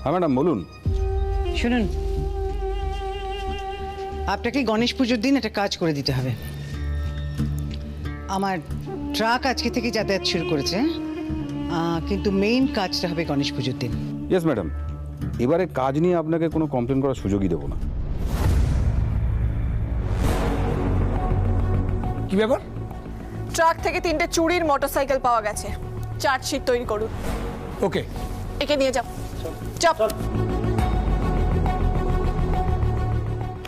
হ্যাঁ ম্যাডাম বলুন। শুনুন, আপনাকে গণেশ পুজোর দিন একটা কাজ করে দিতে হবে। আমার ট্রাক আজকে থেকে যাতায়াত শুরু করেছে, কিন্তু মেইন কাজটা হবে গণেশ পুজোর দিন। ইয়েস ম্যাডাম, এবারে কাজ নিয়ে আপনাকে কোনো কমপ্লেন করার সুযোগই দেবো না। কি ব্যাপার? ট্রাক থেকে 3টে চুরির মোটরসাইকেল পাওয়া গেছে। চার্জশিট তৈরি করুন। ওকে, একে নিয়ে যাও। চাপ।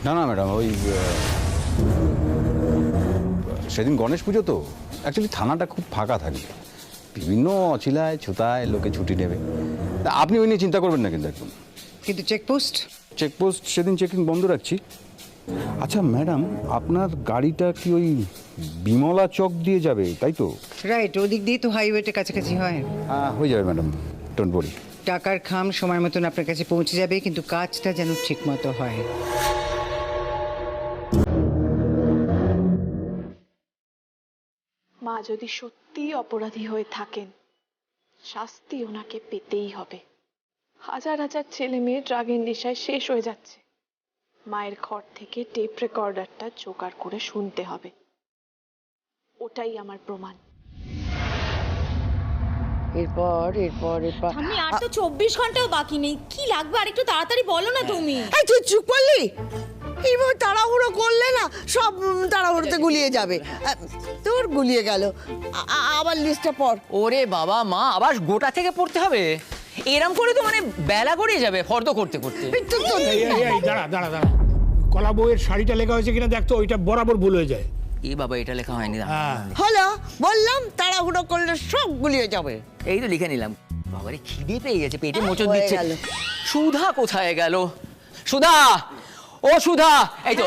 না না ম্যাডাম, ওই সেদিন গণেশ পুজো তো অ্যাকচুয়ালি থানাটা খুব ফাঁকা থাকে, বিভিন্ন অচিলায় ছুতায় লোকে ছুটি নেবে। তা আপনি ওই নিয়ে চিন্তা করবেন না কিন্তু একদম। কিন্তু চেকপোস্ট সেদিন চেকিং বন্ধ রাখছি। আচ্ছা ম্যাডাম, আপনার গাড়িটা কি ওই বিমলা চক দিয়ে যাবে তাই তো? রাইট, ওদিক দিয়ে তো হাইওয়েটা কাছাকাছি হয়। হয়ে যাবে ম্যাডাম, ডোন্ট ওয়ারি। টাকার খাম সময় মতন আপনার কাছে পৌঁছে যাবে, কিন্তু কাজটা যেন ঠিক মতো হয়। মা যদি সত্যি অপরাধী হয়ে থাকেন, শাস্তি ওনাকে পেতেই হবে। হাজার হাজার ছেলে মেয়ে ড্রাগের নেশায় শেষ হয়ে যাচ্ছে। মায়ের ঘর থেকে টেপ রেকর্ডারটা জোগাড় করে শুনতে হবে। ওটাই আমার প্রমাণ। এরপর আমি আর তো 24 ঘন্টাও বাকি নেই। কি লাগবে আর একটু তাড়াতাড়ি বলো না তুমি। এই তুই চুপ করলি? এইভাবে তাড়াহুড়ো করলে না সব তাড়াহুড়োতে গুলিয়ে যাবে। তোর গুলিয়ে গেল। আবার লিস্টটা পড়। ওরে বাবা মা, আবার গোটা থেকে পড়তে হবে? এরম করে তো মানে বেলা গড়িয়ে যাবে ফর্দ করতে করতে। এই দাঁড়া দাঁড়া দাঁড়া, কলা বউয়ের শাড়িটা লেখা হয়েছে কিনা দেখতো, ওইটা বরাবর ভুল হয়ে যায়। এ বাবা, এটা লেখা হয়নি। হলো, বললাম তাড়াহুড়ো করলে সব গুলিয়ে যাবে। এই তো লিখে নিলাম। বাবারে খিদে পেয়ে গেছে, পেটে মোচড় হয়ে দিচ্ছে। গেল। সুধা কোথায় গেল? সুধা, ও সুধা, এই তো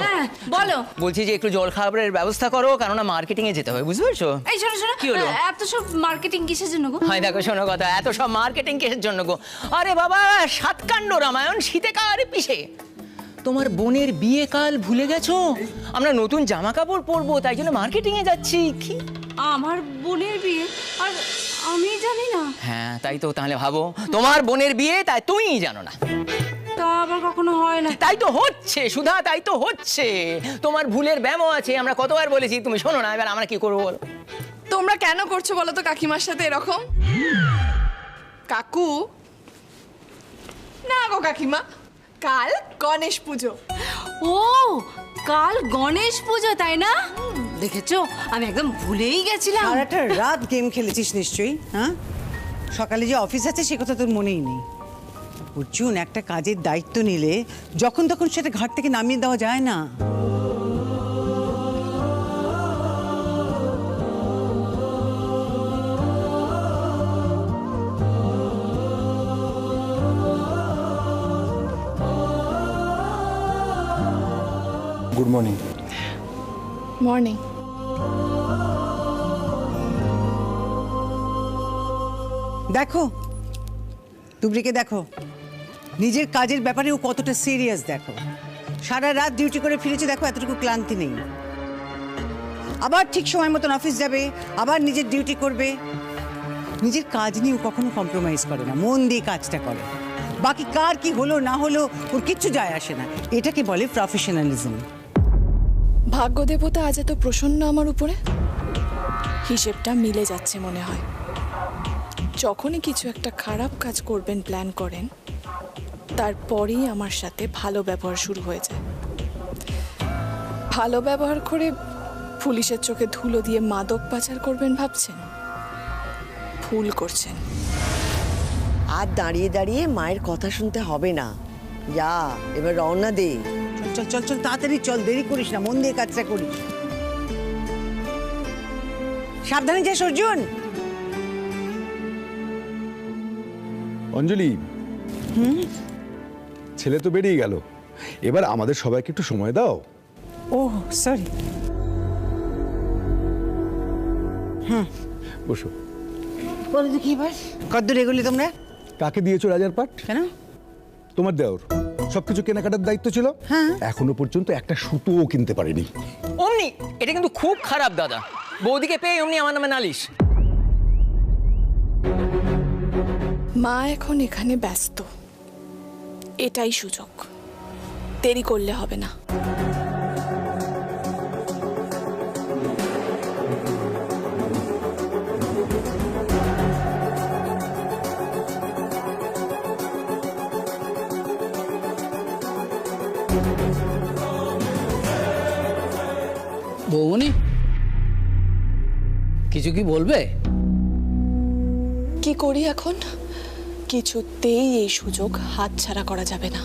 বলো। বলছি যে একটু জল খাবারের ব্যবস্থা করো, কেননা মার্কেটিং এ যেতে হবে, বুঝতে পারছো? এই শোনো শোনো, কি হলো? এত সব মার্কেটিং কিসের জন্য গো? হয় দেখো, শোনো কথা, এত সব মার্কেটিং কিসের জন্য গো? আরে বাবা, সাতকাণ্ড রামায়ণ শীতে কারে পিছে। তোমার বোনের বিয়ে কাল ভুলে গেছো? আমরা নতুন জামা কাপড় পরবো, তাই জন্য মার্কেটিং এ যাচ্ছি। কি আমার বোনের বিয়ে আর আমি জানি না? হ্যাঁ তাই তো, তাহলে ভাবো, তোমার বোনের বিয়ে তাই তুমিই জানো না? তা আবার কখনো হয় না। তাই তো হচ্ছে সুধা, তাই তো হচ্ছে। তোমার ভুলের ব্যামো আছে, আমরা কতবার বলেছি, তুমি শোনো না। এবার আমরা কি করবো বলো? তোমরা কেন করছো বলো তো কাকিমার সাথে এরকম? কাকু, না গো কাকিমা, কাল গণেশ পুজো। ও, কাল গণেশ পুজো, তাই না? দেখেছো, আমি একদম ভুলেই গেছিলাম। সারাটা রাত গেম খেলেছিস নিশ্চয়ই। হ্যাঁ, সকালে যে অফিস আছে সে কথা তোর মনেই নেই। অর্জুন, একটা কাজের দায়িত্ব নিলে যখন তখন সেটা ঘাট থেকে নামিয়ে দেওয়া যায় না। Good morning. মর্নিং। দেখো, তুবড়িকে দেখো, নিজের কাজের ব্যাপারে ও কতটা সিরিয়াস দেখো। সারা রাত ডিউটি করে ফিরেছে, দেখো এতটুকু ক্লান্তি নেই। আবার ঠিক সময় মতন অফিস যাবে, আবার নিজের ডিউটি করবে। নিজের কাজ নিয়ে ও কখনো কম্প্রোমাইজ করে না, মন দিয়ে কাজটা করে। বাকি কার কি হলো না হলো ওর কিচ্ছু যায় আসে না। এটাকে বলে প্রফেশনালিজম। ভাগ্য দেবতা আজ এত প্রসন্ন আমার উপরে। হিসেবটা মিলে যাচ্ছে মনে হয়। যখনই কিছু একটা খারাপ কাজ করবেন প্ল্যান করেন, তারপরেই আমার সাথে ভালো ব্যবহার শুরু হয়ে যায়। ভালো ব্যবহার করে পুলিশের চোখে ধুলো দিয়ে মাদক পাচার করবেন ভাবছেন? ভুল করছেন। আর দাঁড়িয়ে দাঁড়িয়ে মায়ের কথা শুনতে হবে না। যা, এবার রওনা দে। চল চল চল, তাড়াতাড়ি চল, দেরি করিস না, মন দিয়ে কাজটা করিস। সাবধানে যাস অর্জুন। অঞ্জলি, ছেলে তো বেরিয়ে গেল, এবার আমাদের সবাইকে একটু সময় দাও। ও সরি। বসো। বলো দেখি এবার কদ্দূর এগুলি তোমরা? কাকে দিয়েছো রাজার পাট? কেন? তোমার দেওর সবকিছু কেনাকাটার দায়িত্ব ছিল। হ্যাঁ। এখনো পর্যন্ত একটা সুতোও কিনতে পারিনি। অমনি, এটা কিন্তু খুব খারাপ দাদা। বৌদিকে পেয়ে অমনি আমার নামে নালিশ। মা এখন এখানে ব্যস্ত, এটাই সুযোগ, দেরি করলে হবে না। বৌমনি কিছু কি বলবে? কি করি এখন? কিছুতেই এই সুযোগ হাতছাড়া করা যাবে না।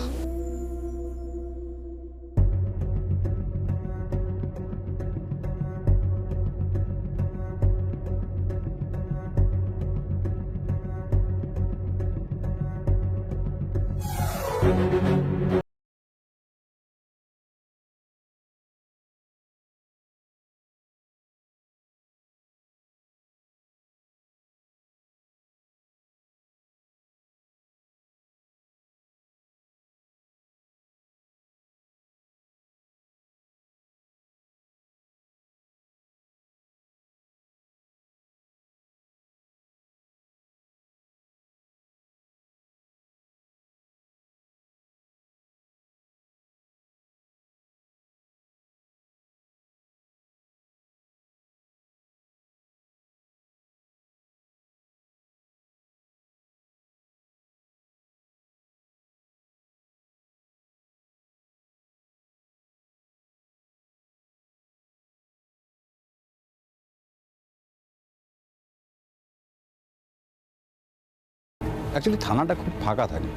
অ্যাকচুয়ালি থানাটা খুব ফাঁকা থাকে,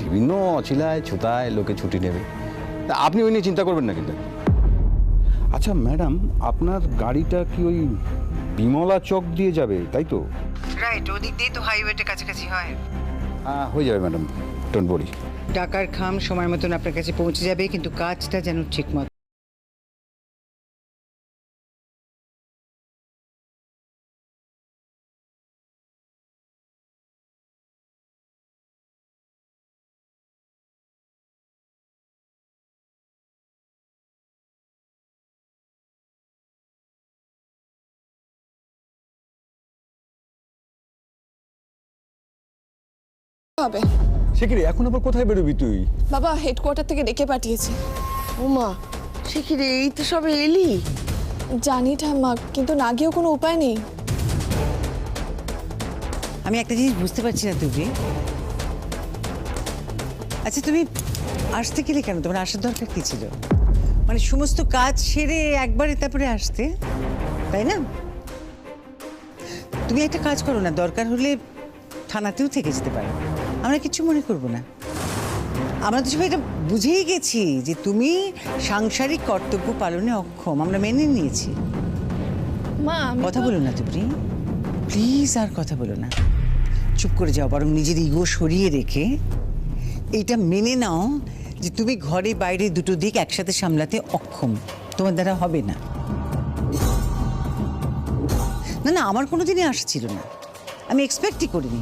বিভিন্ন অচিলায় ছুতায় লোকে ছুটি নেবে। তা আপনি ওই নিয়ে চিন্তা করবেন না কিন্তু। আচ্ছা ম্যাডাম, আপনার গাড়িটা কি ওই বিমলা চক দিয়ে যাবে, তাই তো? রাইট, ওদিক দিয়ে তো হাইওয়েটের কাছাকাছি হয়। হয়ে যাবে ম্যাডাম, ডোন্ট ওয়ারি। টাকার খাম সময় মতন আপনার কাছে পৌঁছে যাবে, কিন্তু কাজটা যেন ঠিক মতো। হবে সে কি রে, এখন আবার কোথায় বেরোবি তুই? বাবা, হেডকোয়ার্টার থেকে ডেকে পাঠিয়েছে। ওমা, সে কি রে, এই তো সবে এলি? জানি ঠাম্মা, কিন্তু না গিয়েও কোনো উপায় নেই। আমি একটা জিনিস বুঝতে পারছি না তুমি। আচ্ছা, তুমি আসতে গেলে কেন? তোমার আসার দরকার কি ছিল? মানে সমস্ত কাজ সেরে একবারে তারপরে আসতে, তাই না? তুমি একটা কাজ করো না, দরকার হলে থানাতেও থেকে যেতে পারো, আমরা কিছু মনে করব না। আমরা তো সবাই এটা বুঝেই গেছি যে তুমি সাংসারিক কর্তব্য পালনে অক্ষম, আমরা মেনে নিয়েছি। মা, কথা বলো না তুমি, প্লিজ আর কথা বলো না, চুপ করে যাও। বরং নিজের ইগো সরিয়ে রেখে এইটা মেনে নাও যে তুমি ঘরে বাইরে দুটো দিক একসাথে সামলাতে অক্ষম, তোমার দ্বারা হবে না। না না, আমার কোনো দিনই আশা ছিল না, আমি এক্সপেক্টই করিনি।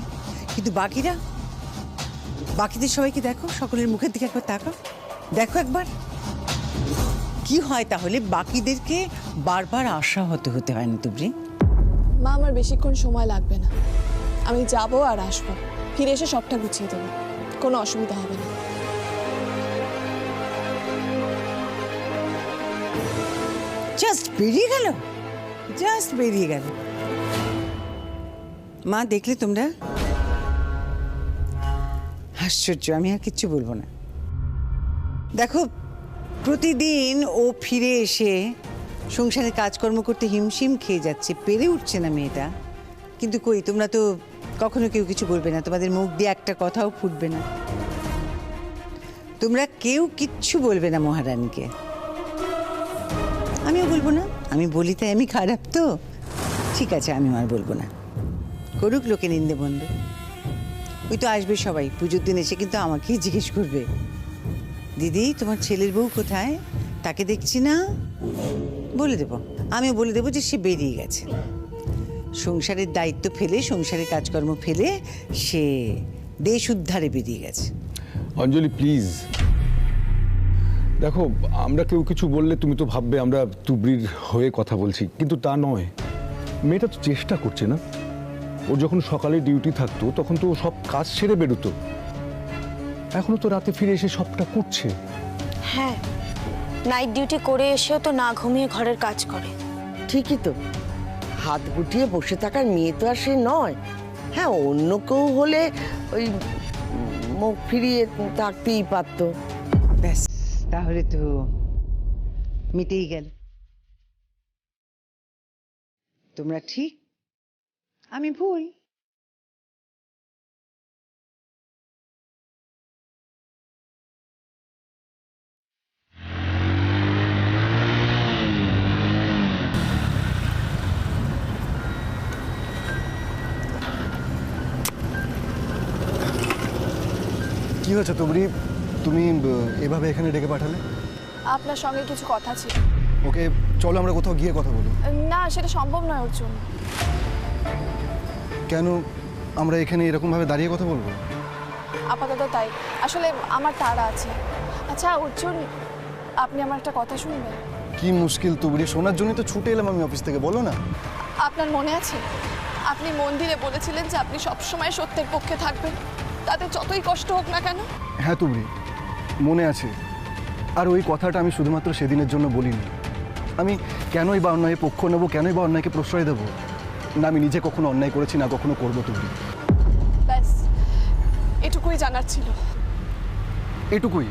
কিন্তু বাকিদের সবাইকে দেখো, সকলের মুখের দিকে একবার তাকাও, দেখো একবার কি হয়। তাহলে বাকিদেরকে বারবার আশাহত হতে হয় না তুবরি। মা, আমার বেশিক্ষণ সময় লাগবে না, আমি যাব আর আসবো, ফিরে এসে সবটা গুছিয়ে দেবো, কোনো অসুবিধা হবে না। জাস্ট বেরিয়ে গেল। মা, দেখলে তোমরা? আশ্চর্য, আমি আর কিচ্ছু বলবো না। দেখো, প্রতিদিন ও ফিরে এসে সংসারে কাজকর্ম করতে হিমশিম খেয়ে যাচ্ছে, পেরে উঠছে না মেয়েটা। কিন্তু কই, তোমরা তো কখনো কেউ কিছু বলবে না, তোমাদের মুখ দিয়ে একটা কথাও ফুটবে না, তোমরা কেউ কিচ্ছু বলবে না মহারানীকে। আমিও বলবো না, আমি বলি তাই আমি খারাপ তো? ঠিক আছে, আমিও আর বলবো না, করুক লোকে নিন্দে বন্ধ। ওই তো আসবে সবাই পুজোর দিন এসে, কিন্তু আমাকেই জিজ্ঞেস করবে, দিদি তোমার ছেলের বউ কোথায়, তাকে দেখছি না। বলে দেবো, আমিও বলে দেবো যে সে বেরিয়ে গেছে, সংসারের দায়িত্ব ফেলে, সংসারের কাজকর্ম ফেলে সে দেশ উদ্ধারে বেরিয়ে গেছে। অঞ্জলি প্লিজ, দেখো আমরা কেউ কিছু বললে তুমি তো ভাববে আমরা তুবড়ির হয়ে কথা বলছি, কিন্তু তা নয়। মেয়েটা তো চেষ্টা করছে না, ও যখন সকালে ডিউটি থাকতো তখন তো সব কাজ সেরে বেরোতো, এখনো তো রাতে ফিরে এসে সবটা করছে। হ্যাঁ, নাইট ডিউটি করে এসেও তো না ঘুমিয়ে ঘরের কাজ করে। ঠিকই তো, হাত গুটিয়ে বসে থাকার মেয়ে তো আর সে নয়। হ্যাঁ, অন্য কেউ হলে ওই মুখ ফিরিয়ে থাকতেই পারতো। ব্যাস, তাহলে তো মিটেই গেল। তোমরা ঠিক, আমি ভুল। কি হয়েছে তুবড়ি, তুমি এভাবে এখানে ডেকে পাঠালে? আপনার সঙ্গে কিছু কথা ছিল। ওকে চলো আমরা কোথাও গিয়ে কথা বলি। না, সেটা সম্ভব নয় অর্জুন। কেন আমরা এখানে এরকমভাবে দাঁড়িয়ে কথা বলবো? আপাতত তাই, আসলে আমার তাড়া আছে। আচ্ছা অর্জুন, আপনি আমার একটা কথা শুনবেন? কি মুশকিল তুবড়ি, শোনার জন্যই তো ছুটে এলাম আমি অফিস থেকে, বলো না। আপনার মনে আছে আপনি মন্দিরে বলেছিলেন যে আপনি সবসময় সত্যের পক্ষে থাকবেন, তাতে যতই কষ্ট হোক না কেন? হ্যাঁ তুবড়ি, মনে আছে। আর ওই কথাটা আমি শুধুমাত্র সেদিনের জন্য বলিনি। আমি কেনই বা অন্যায়ের পক্ষ নেব, কেনই বা অন্যায়কে প্রশ্রয় দেবো? না, আমি নিজে কখনো অন্যায় করেছি, না কখনো করবো তুবড়ি। ব্যাস এটুকুই জানার ছিল। এটুকুই?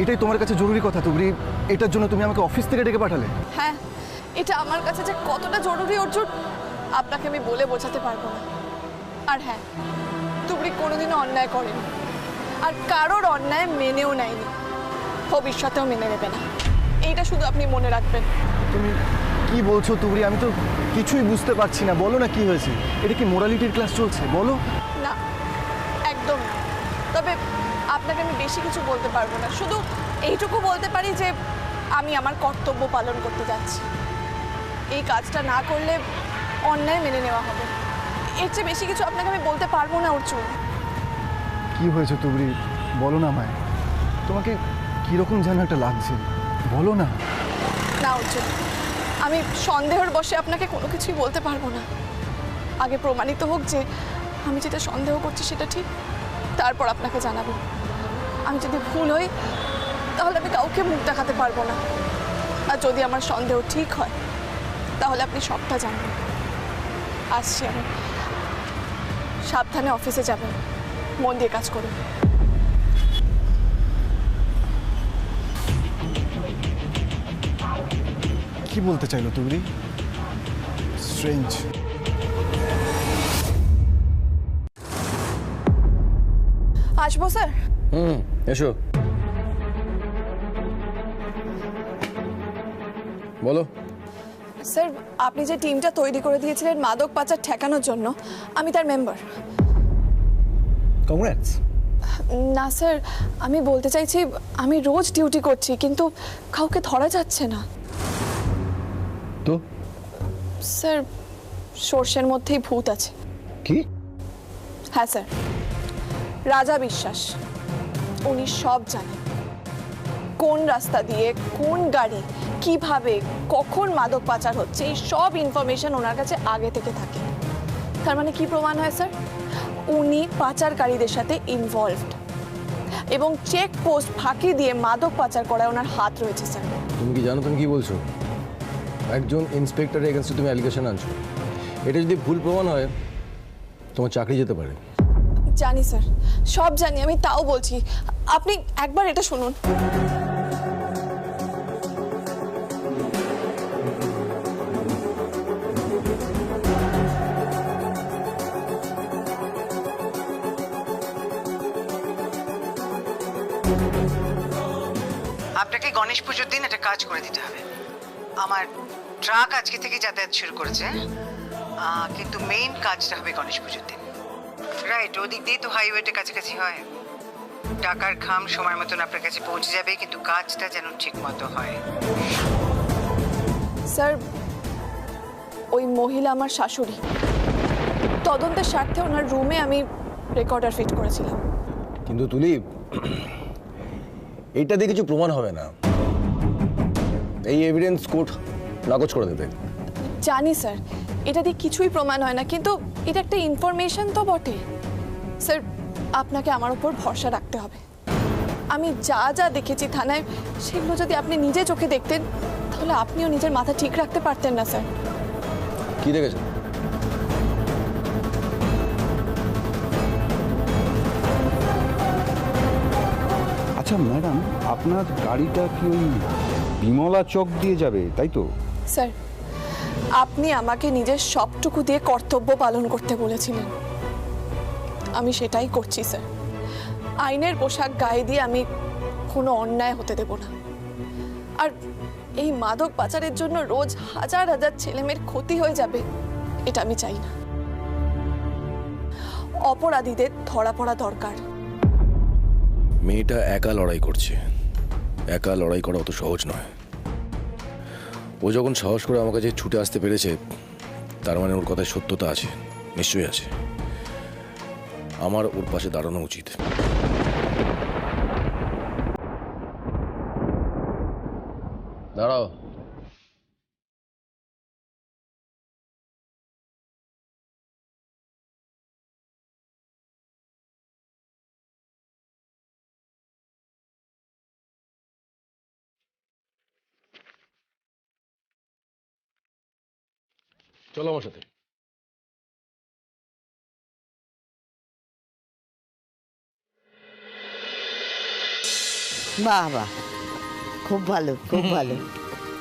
এটাই তোমার কাছে জরুরি কথা তুবড়ি? এটার জন্য তুমি আমাকে অফিস থেকে ডেকে পাঠালে? হ্যাঁ, এটা আমার কাছে যে কতটা জরুরি অর্জুন, আপনাকে আমি বলে বোঝাতে পারবো না। আর হ্যাঁ, তুবড়ি কোনোদিনও অন্যায় করেনি, আর কারোর অন্যায় মেনেও নেয়নি, ভবিষ্যতেও মেনে নেবে না। এইটা শুধু আপনি মনে রাখবেন। তুমি কি বলছো তুবড়ি? আমি তো কিছুই বুঝতে পারছি না, বলো না কি হয়েছে? এটা কি মোরালিটির ক্লাস চলছে? বলো না, একদম না। তবে আপনাকে আমি বেশি কিছু বলতে পারবো না, শুধু এইটুকু বলতে পারি যে আমি আমার কর্তব্য পালন করতে যাচ্ছি। এই কাজটা না করলে অন্যায় মেনে নেওয়া হবে। এর চেয়ে বেশি কিছু আপনাকে আমি বলতে পারবো না অর্জুন। কি হয়েছে তুবড়ি, বলো না আমায়। তোমাকে কিরকম যেন একটা লাগছে, বলো না। না অর্জুন, আমি সন্দেহের বশে আপনাকে কোনো কিছুই বলতে পারবো না। আগে প্রমাণিত হোক যে আমি যেটা সন্দেহ করছি সেটা ঠিক, তারপর আপনাকে জানাবো। আমি যদি ভুল হই তাহলে আমি কাউকে মুখ দেখাতে পারবো না, আর যদি আমার সন্দেহ ঠিক হয় তাহলে আপনি সবটা জানবেন। আসছি আমি, সাবধানে অফিসে যাবেন, মন দিয়ে কাজ করুন। কি বলতে চাইলো তুবড়ি? স্ট্রেঞ্জ। আসবো স্যার? এসো, বলো। স্যার, আপনি যে টিমটা তৈরি করে দিয়েছিলেন মাদক পাচার ঠেকানোর জন্য, আমি তার মেম্বার। কংগ্রেটস। না স্যার, আমি বলতে চাইছি আমি রোজ ডিউটি করছি, কিন্তু কাউকে ধরা যাচ্ছে না। তো স্যার, সর্ষের মধ্যেই ভূত আছে। কি? হ্যাঁ স্যার, রাজা বিশ্বাস, উনি সব জানেন। কোন রাস্তা দিয়ে কোন গাড়ি কিভাবে কখন মাদক পাচার হচ্ছে, এই সব ইনফরমেশন ওনার কাছে আগে থেকে থাকে। তার মানে কি প্রমাণ হয় স্যার? উনি পাচারকারীদের সাথে ইনভলভড, এবং চেক পোস্ট ফাঁকি দিয়ে মাদক পাচার করায় ওনার হাত রয়েছে স্যার। তুমি কি জানো তুমি কি বলছো? একজন ইন্সপেক্টরের এগেনস্টে তুমি অ্যালিগেশন আনছো। এটা যদি ভুল প্রমাণ হয় তোমার চাকরি যেতে পারে। জানি স্যার, সব জানি, আমি তাও বলছি আপনি একবার এটা শুনুন। আপনাকে গণেশ পুজোর দিন একটা কাজ করে দিতে হবে। আমার ট্রাক আজকে থেকে যাতায়াত শুরু করেছে, কিন্তু মেইন কাজটা হবে গণেশ পুজোর দিন। রাইট, ওদিক দিয়ে তো হাইওয়েটা কাছাকাছি হয়। টাকার খাম সময় মতন আপনার কাছে পৌঁছে যাবে, কিন্তু কাজটা যেন ঠিক মতো হয়। স্যার, ওই মহিলা আমার শাশুড়ি। তদন্তের স্বার্থে ওনার রুমে আমি রেকর্ডার ফিট করেছিলাম। কিন্তু তুলি, এইটা দিয়ে কিছু প্রমাণ হবে না। এই এভিডেন্স কোর্ট নাকচ করে দেবে। জানি স্যার, এটা দিয়ে কিছুই প্রমাণ হয় না, কিন্তু এটা একটা ইনফরমেশন তো বটে। স্যার, আপনাকে আমার উপর ভরসা রাখতে হবে। আমি যা যা দেখেছি থানায় সেগুলো যদি আপনি নিজে চোখে দেখতেন তাহলে আপনিও নিজের মাথা ঠিক রাখতে পারতেন না স্যার। কি দেখেছেন? আচ্ছা ম্যাডাম, আপনার গাড়িটা কি ওই বিমলা চক দিয়ে যাবে, তাই তো? স্যার, আপনি আমাকে নিজের সবটুকু দিয়ে কর্তব্য পালন করতে বলেছিলেন, আমি সেটাই করছি স্যার। আইনের পোশাক গায়ে দিয়ে আমি কোনো অন্যায় হতে দেব না। আর এই মাদক পাচারের জন্য রোজ হাজার হাজার ছেলেমেয়ের ক্ষতি হয়ে যাবে, এটা আমি চাই না। অপরাধীদের ধরা পড়া দরকার। মেয়েটা একা লড়াই করছে, একা লড়াই করা অত সহজ নয়। ও যখন সাহস করে আমার কাছে ছুটে আসতে পেরেছে, তার মানে ওর কথায় সত্যতা আছে, নিশ্চয়ই আছে। আমার ওর পাশে দাঁড়ানো উচিত। দাঁড়াও। চলো আমার সাথে। বাহ বাহ, খুব ভালো খুব ভালো।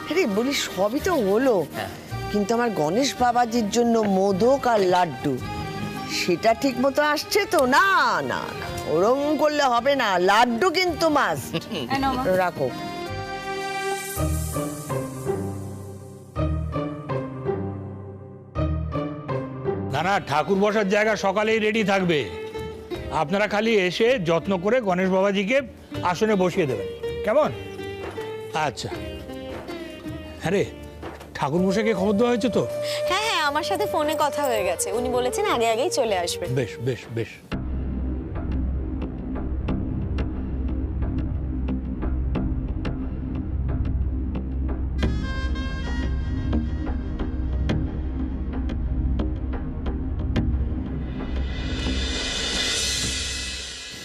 আরে বলি সবই তো হলো, কিন্তু আমার গণেশ বাবাজির জন্য মোদক আর লাড্ডু সেটা ঠিক মতো আসছে তো? না না না, ওরম করলে হবে না, লাড্ডু কিন্তু মাস্ট। রাখো। না না, ঠাকুর বসার জায়গা সকালেই রেডি থাকবে। আপনারা খালি এসে যত্ন করে গণেশ বাবাজিকে আসনে বসিয়ে দেবেন, কেমন? আচ্ছা। হ্যাঁ রে, ঠাকুর মশাইকে খবর দেওয়া হয়েছে তো? হ্যাঁ হ্যাঁ, আমার সাথে ফোনে কথা হয়ে গেছে, উনি বলেছেন আগে আগেই চলে আসবে। বেশ বেশ বেশ।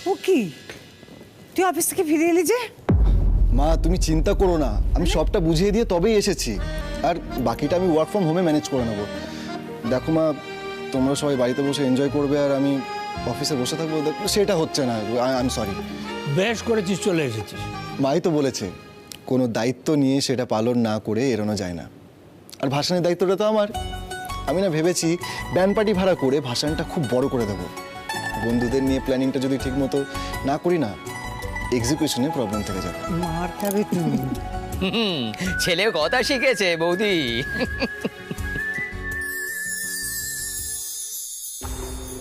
ও কি, তুই অফিস থেকে ফিরে এলি যে? মা তুমি চিন্তা করো না, আমি সবটা বুঝিয়ে দিয়ে তবেই এসেছি। আর বাকিটা আমি ওয়ার্ক ফ্রম হোমে ম্যানেজ করে নেবো। দেখো মা, তোমরা সবাই বাড়িতে বসে এনজয় করবে আর আমি অফিসে বসে থাকবো, সেটা হচ্ছে না। I am sorry. বেশ করেছিস, চলে এসেছিস। মাই তো বলেছে কোনো দায়িত্ব নিয়ে সেটা পালন না করে এড়ানো যায় না। আর ভাসানের দায়িত্বটা তো আমার। আমি না ভেবেছি ব্যান্ড পার্টি ভাড়া করে ভাসানটা খুব বড় করে দেবো। বন্ধুদের নিয়ে প্ল্যানিংটা যদি ঠিক মতো না করি না, এক্সিকিউশনে প্রবলেম থেকে যাবে। মার খাবে তুমি। ছেলে কথা শিখেছে বৌদি।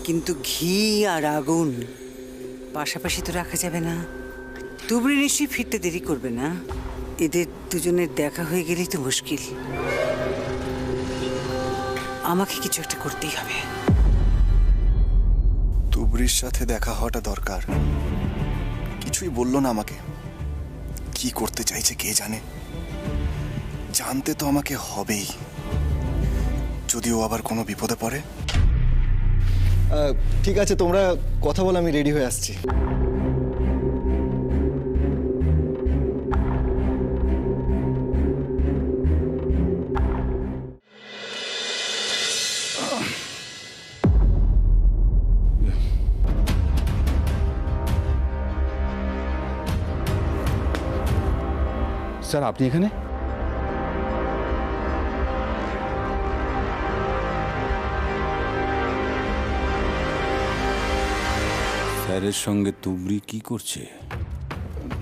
কিন্তু ঘি আর আগুন পাশাপাশি তো রাখা যাবে না। তুবড়ি নিশ্চয়ই ফিরতে দেরি করবে না। এদের দুজনের দেখা হয়ে গেলেই তো মুশকিল। আমাকে কিছু একটা করতেই হবে। তুবড়ির সাথে দেখা হওয়াটা দরকার। কিছুই বললো না আমাকে, কি করতে চাইছে কে জানে। জানতে তো আমাকে হবেই, যদিও আবার কোনো বিপদে পড়ে। ঠিক আছে, তোমরা কথা বলো, আমি রেডি হয়ে আসছি। স্যার, আপনি এখানে? স্যারের সঙ্গে তুবড়ি কি করছে?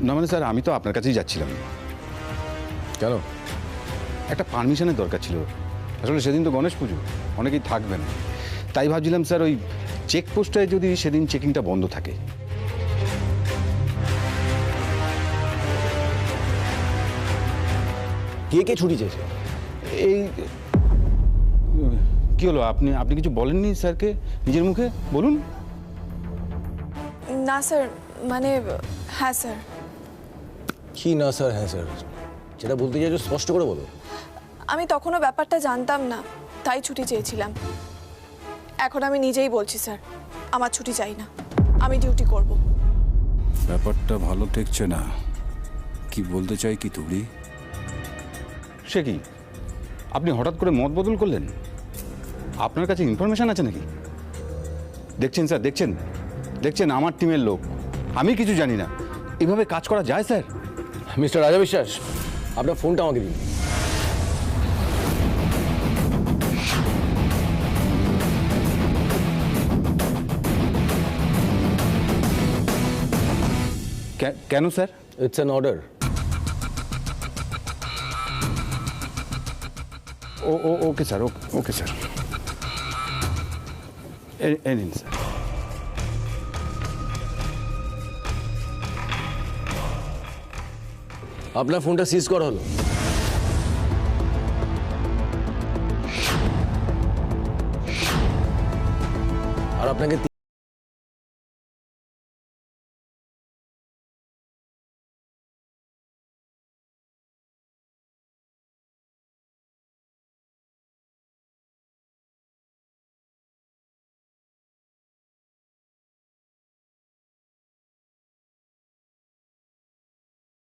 না মানে স্যার, আমি তো আপনার কাছেই যাচ্ছিলাম। কেন? একটা পারমিশনের দরকার ছিল। আসলে সেদিন তো গণেশ পুজো, অনেকেই থাকবে না। তাই ভাবছিলাম স্যার, ওই চেকপোস্টটায় যদি সেদিন চেকিংটা বন্ধ থাকে। কে কে ছুটি চেয়েছে? এই কি হলো, আপনি আপনি কিছু বলেননি স্যারকে নিজের মুখে? বলুন। না স্যার, মানে হ্যাঁ স্যার। কি না স্যার, হ্যাঁ স্যার, যেটা বলতে চাইছো স্পষ্ট করে বলো। আমি তখনও ব্যাপারটা জানতাম না, তাই ছুটি চেয়েছিলাম। এখন আমি নিজেই বলছি স্যার, আমার ছুটি চাই না, আমি ডিউটি করব। ব্যাপারটা ভালো ঠেকছে না। কি বলতে চাই কি তুবড়ি? সে কি, আপনি হঠাৎ করে মত বদল করলেন? আপনার কাছে ইনফরমেশন আছে নাকি? দেখছেন স্যার, দেখছেন আমার টিমের লোক, আমি কিছু জানি না। এভাবে কাজ করা যায় স্যার? মিস্টার রাজা বিশ্বাস, আপনার ফোনটা আমাকে দিন। কেন sir? It's an order. Okay sir, okay sir, নিন স্যার। আপনার ফোনটা সিজ করা হলো। আর আপনাকে